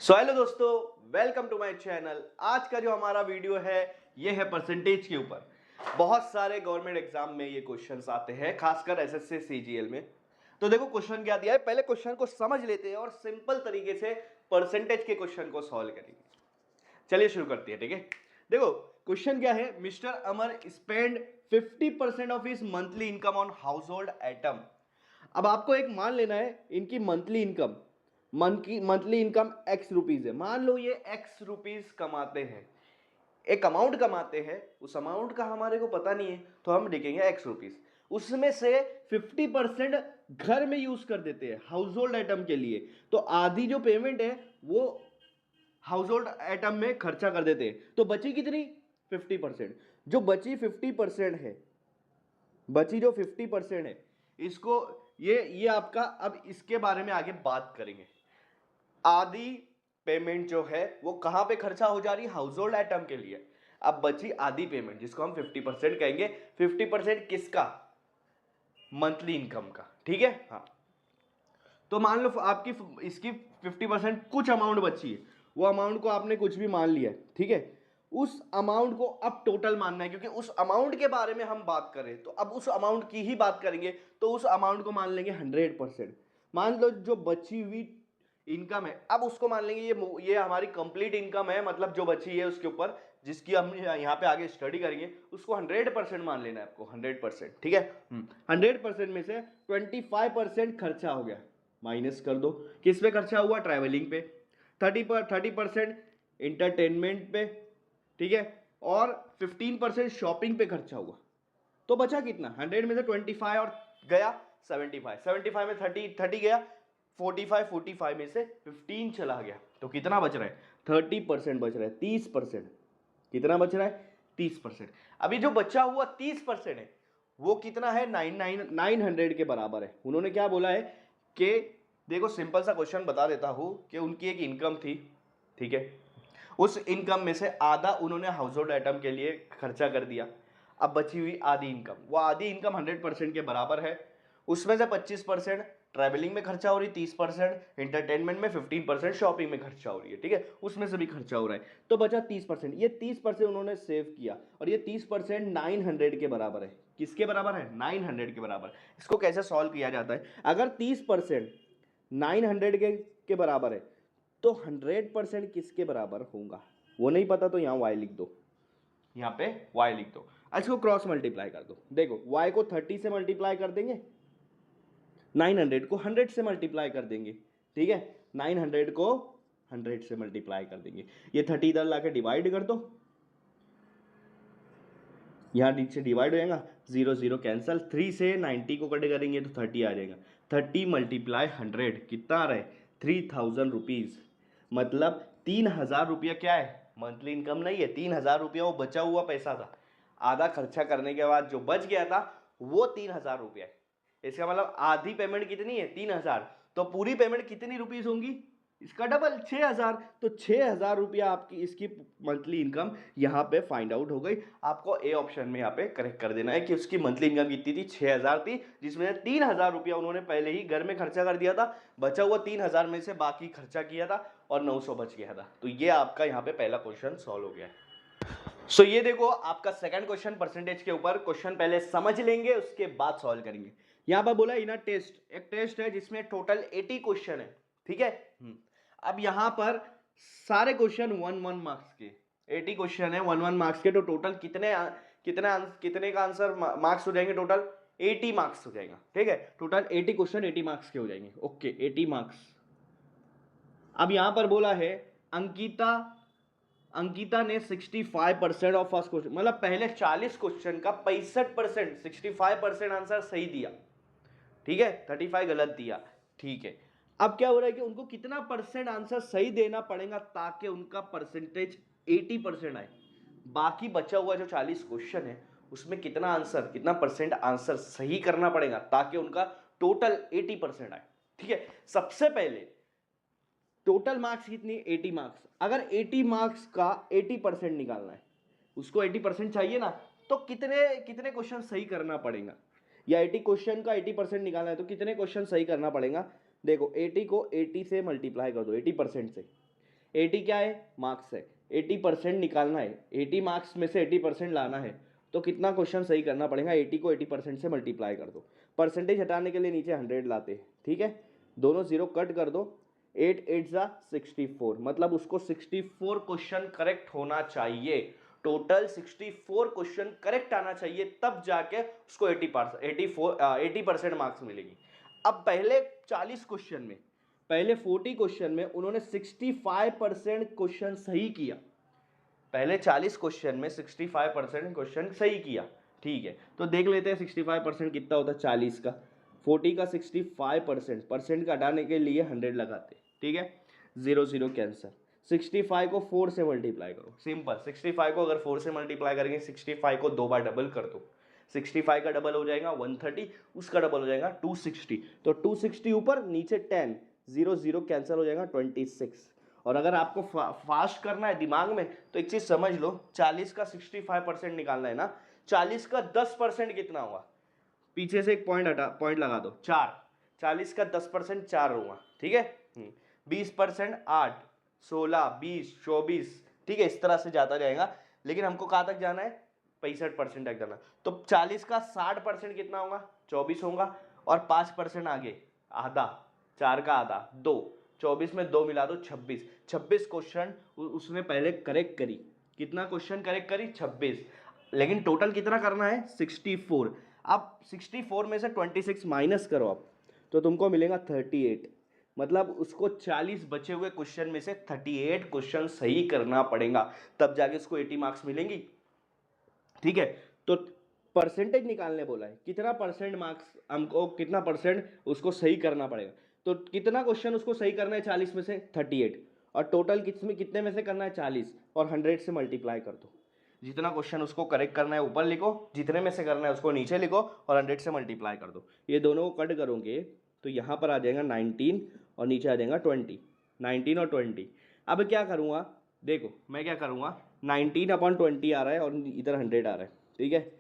Hello दोस्तों, welcome to my channel. आज का जो हमारा वीडियो है ये है परसेंटेज के ऊपर। बहुत सारे गवर्नमेंट एग्जाम में ये क्वेश्चंस आते हैं, खासकर एसएससी सीजीएल में। तो देखो क्वेश्चन क्या दिया है, पहले क्वेश्चन को समझ लेते हैं और सिंपल तरीके से परसेंटेज के क्वेश्चन को सॉल्व करेंगे। चलिए शुरू करते हैं, ठीक है। देखो क्वेश्चन क्या है, mister Amar spend 50% of his monthly income on house hold item. अब आपको एक मान लेना है, इनकी monthly income, monthly income x rupees है। मान लो ये एक्स रुपीज कमाते हैं, एक अमाउंट कमाते हैं, उस अमाउंट का हमारे को पता नहीं है तो हम लिखेंगे एक्स रुपीज। उसमें से 50% घर में यूज कर देते हैं हाउस होल्ड आइटम के लिए, तो आधी जो पेमेंट है वो हाउस होल्ड आइटम में खर्चा कर देते हैं। तो बची कितनी? 50%। जो बची 50% है, बची जो 50% है, इसको ये आपका, अब इसके बारे में आगे बात करेंगे। आधी पेमेंट जो है वो कहां पे खर्चा हो जा रही है? हाउस होल्ड आइटम के लिए। अब बची आधी पेमेंट जिसको हम 50% कहेंगे। 50% किसका? मंथली इनकम का, ठीक है। हाँ, तो मान लो आपकी इसकी 50% कुछ अमाउंट बची है, वो अमाउंट को आपने कुछ भी मान लिया है, ठीक है। उस अमाउंट को अब टोटल मानना है, क्योंकि उस अमाउंट के बारे में हम बात करें तो अब उस अमाउंट की ही बात करेंगे, तो उस अमाउंट को मान लेंगे 100%। मान लो जो बची हुई इनकम है, अब उसको मान लेंगे ये हमारी कंप्लीट इनकम है, मतलब जो बची है उसके ऊपर, जिसकी हम यहाँ पे आगे स्टडी करेंगे, उसको 100% मान लेना है आपको, 100%, ठीक है। 100% में से 25% खर्चा हो गया, माइनस कर दो। किस पे खर्चा हुआ? ट्रैवलिंग पे। 30% इंटरटेनमेंट पे, ठीक है, और 15% शॉपिंग पे खर्चा हुआ। तो बचा कितना? 100 में से 25 और गया 75, 75 में 30 गया, 45 में से 15 चला गया, तो कितना बच रहा है? 30% बच रहा है, 30%। कितना बच रहा है? 30%। अभी जो बचा हुआ 30% है वो कितना है? 900 के बराबर है। उन्होंने क्या बोला है कि देखो सिंपल सा क्वेश्चन बता देता हूं कि उनकी एक इनकम थी, ठीक है, उस इनकम में से आधा उन्होंने हाउस होल्ड आइटम के लिए खर्चा कर दिया। अब बची हुई आधी इनकम, वो आधी इनकम 100% के बराबर है। उसमें से 25% ट्रैवलिंग में खर्चा हो रही, 30% इंटरटेनमेंट में, 15% शॉपिंग में खर्चा हो रही है, ठीक है, उसमें से भी खर्चा हो रहा है। तो बचा 30%। ये 30% उन्होंने सेव किया और ये 30% 900 के बराबर है। किसके बराबर है? 900 के बराबर। इसको कैसे सॉल्व किया जाता है? अगर 30% 900 के बराबर है तो 100% किसके बराबर होगा वो नहीं पता, तो यहाँ y लिख दो, यहाँ पे y लिख दो। इसको क्रॉस मल्टीप्लाई कर दो। देखो y को 30 से मल्टीप्लाई कर देंगे, 900 को 100 से मल्टीप्लाई कर देंगे, ठीक है। 900 को 100 से मल्टीप्लाई कर देंगे, ये 30 इधर लाके डिवाइड कर दो, यहाँ नीचे डिवाइड हो जाएगा, 0 0 कैंसल, 3 से 90 को कट करेंगे तो 30 आ जाएगा। 30 मल्टीप्लाई 100 कितना आ रहा है? 3000 रुपीज। मतलब 3000 रुपया क्या है? मंथली इनकम नहीं है, 3000 रुपया वो बचा हुआ पैसा था। आधा खर्चा करने के बाद जो बच गया था वो 3000 रुपया है। इसका मतलब आधी पेमेंट कितनी है? 3000। तो पूरी पेमेंट कितनी रुपीज होंगी? इसका डबल, 6000। तो 6000 रुपया आपकी इसकी मंथली इनकम यहाँ पे फाइंड आउट हो गई। आपको ए ऑप्शन में यहाँ पे करेक्ट कर देना है कि उसकी मंथली इनकम कितनी थी? 6000 थी, जिसमें 3000 रुपया उन्होंने पहले ही घर में खर्चा कर दिया था, बचा हुआ 3000 में से बाकी खर्चा किया था और 900 बच गया था। तो ये आपका यहाँ पे पहला क्वेश्चन सॉल्व हो गया है। सो ये देखो आपका सेकंड क्वेश्चन परसेंटेज के ऊपर। क्वेश्चन पहले समझ लेंगे उसके बाद सॉल्व करेंगे। यहाँ पर बोला इनर टेस्ट, एक टेस्ट है जिसमें टोटल 80 क्वेश्चन है, ठीक है। अब यहाँ पर सारे क्वेश्चन 1 1 मार्क्स के, 80 क्वेश्चन है 1 1 मार्क्स के, तो टोटल कितने कितने का आंसर मार्क्स हो जाएंगे? टोटल 80 मार्क्स हो जाएगा, ठीक है। टोटल 80 क्वेश्चन 80 मार्क्स के हो जाएंगे, ओके, 80 मार्क्स। अब यहां पर बोला है अंकिता ने 65% ऑफ फर्स्ट क्वेश्चन, मतलब पहले 40 क्वेश्चन का 65%, 65% आंसर सही दिया, ठीक है, 35 गलत दिया, ठीक है। अब क्या हो रहा है कि उनको कितना परसेंट आंसर सही देना पड़ेगा ताकि उनका परसेंटेज 80% आए। बाकी बचा हुआ जो 40 क्वेश्चन है उसमें कितना परसेंट आंसर सही करना पड़ेगा ताकि उनका टोटल 80% आए, ठीक है। सबसे पहले टोटल मार्क्स कितनी? 80 मार्क्स। अगर 80 मार्क्स का 80% निकालना है, उसको 80% चाहिए ना, तो कितने कितने क्वेश्चन सही करना पड़ेगा? या 80 क्वेश्चन का 80% निकालना है तो कितने क्वेश्चन सही करना पड़ेगा? देखो 80 को 80 से मल्टीप्लाई कर दो, 80% से। 80 क्या है, मार्क्स है, 80% निकालना है, 80 मार्क्स में से 80% लाना है, तो कितना क्वेश्चन सही करना पड़ेगा, 80 को 80% से मल्टीप्लाई कर दो। परसेंटेज हटाने के लिए नीचे 100 लाते हैं, ठीक है, दोनों जीरो कट कर दो, 8 8 जा 64, मतलब उसको 64 क्वेश्चन करेक्ट होना चाहिए, टोटल 64 क्वेश्चन करेक्ट आना चाहिए, तब जाके उसको 80% मार्क्स मिलेगी। अब पहले 40 क्वेश्चन में, पहले 40 क्वेश्चन में उन्होंने 65% क्वेश्चन सही किया, पहले 40 क्वेश्चन में 65% क्वेश्चन सही किया, ठीक है। तो देख लेते हैं 65% कितना होता है, 40 का 40 का 65%, परसेंट का हटाने के लिए 100 लगाते, ठीक है, 0 0 कैंसर। 65 को 4 से मल्टीप्लाई करो, सिंपल, 65 को अगर 4 से मल्टीप्लाई करेंगे, 65 को 2 बार डबल कर दो, 65 का डबल हो जाएगा 130, उसका डबल हो जाएगा 260, तो 260 ऊपर, नीचे 10, 0 0 कैंसिल हो जाएगा 26। और अगर आपको फास्ट करना है दिमाग में, तो एक चीज समझ लो, 40 का 65% निकालना है ना, 40 का 10% कितना होगा, पीछे से एक पॉइंट लगा दो, 4, 40 का 10% 4 होगा, ठीक है, 20% 8, 16, 20, 24, ठीक है, इस तरह से जाता जाएगा, लेकिन हमको कहाँ तक जाना है, 65% तक जाना। तो 40 का 60% कितना होगा, 24 होगा, और 5% आगे आधा, 4 का आधा 2, 24 में 2 मिला दो 26 क्वेश्चन उसने पहले करेक्ट करी, कितना क्वेश्चन करेक्ट करी, 26, लेकिन टोटल कितना करना है, 64। अब 64 में से 26 माइनस करो आप, तो तुमको मिलेगा 38, मतलब उसको 40 बचे हुए क्वेश्चन में से 38 क्वेश्चन सही करना पड़ेगा, तब जाके उसको 80 मार्क्स मिलेंगी, ठीक है। तो परसेंटेज निकालने बोला है, कितना परसेंट मार्क्स हमको, कितना परसेंट उसको सही करना पड़ेगा, तो कितना क्वेश्चन उसको सही करना है 40 में से, 38, और टोटल कितने में से करना है, 40, और 100 से मल्टीप्लाई कर दो, जितना क्वेश्चन उसको करेक्ट करना है ऊपर लिखो, जितने में से करना है उसको नीचे लिखो, और 100 से मल्टीप्लाई कर दो। ये दोनों को कट करोगे तो यहाँ पर आ जाएगा 19 और नीचे आ जाएगा 20, 19 और 20। अब क्या करूँगा, देखो मैं क्या करूँगा, 19/20 आ रहा है और इधर 100 आ रहा है, ठीक है,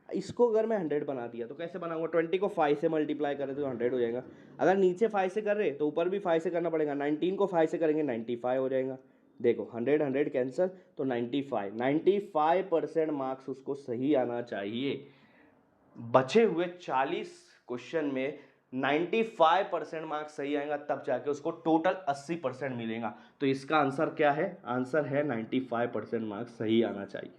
इसको अगर मैं 100 बना दिया तो कैसे बनाऊंगा, 20 को 5 से मल्टीप्लाई करें तो 100 हो जाएगा, अगर नीचे 5 से कर रहे तो ऊपर भी 5 से करना पड़ेगा, 19 को 5 से करेंगे 95 हो जाएगा, देखो 100 100 कैंसिल, तो 95% मार्क्स उसको सही आना चाहिए। बचे हुए 40 क्वेश्चन में 95% मार्क्स सही आएगा, तब जाके उसको टोटल 80% मिलेगा। तो इसका आंसर क्या है, आंसर है 95% मार्क्स सही आना चाहिए।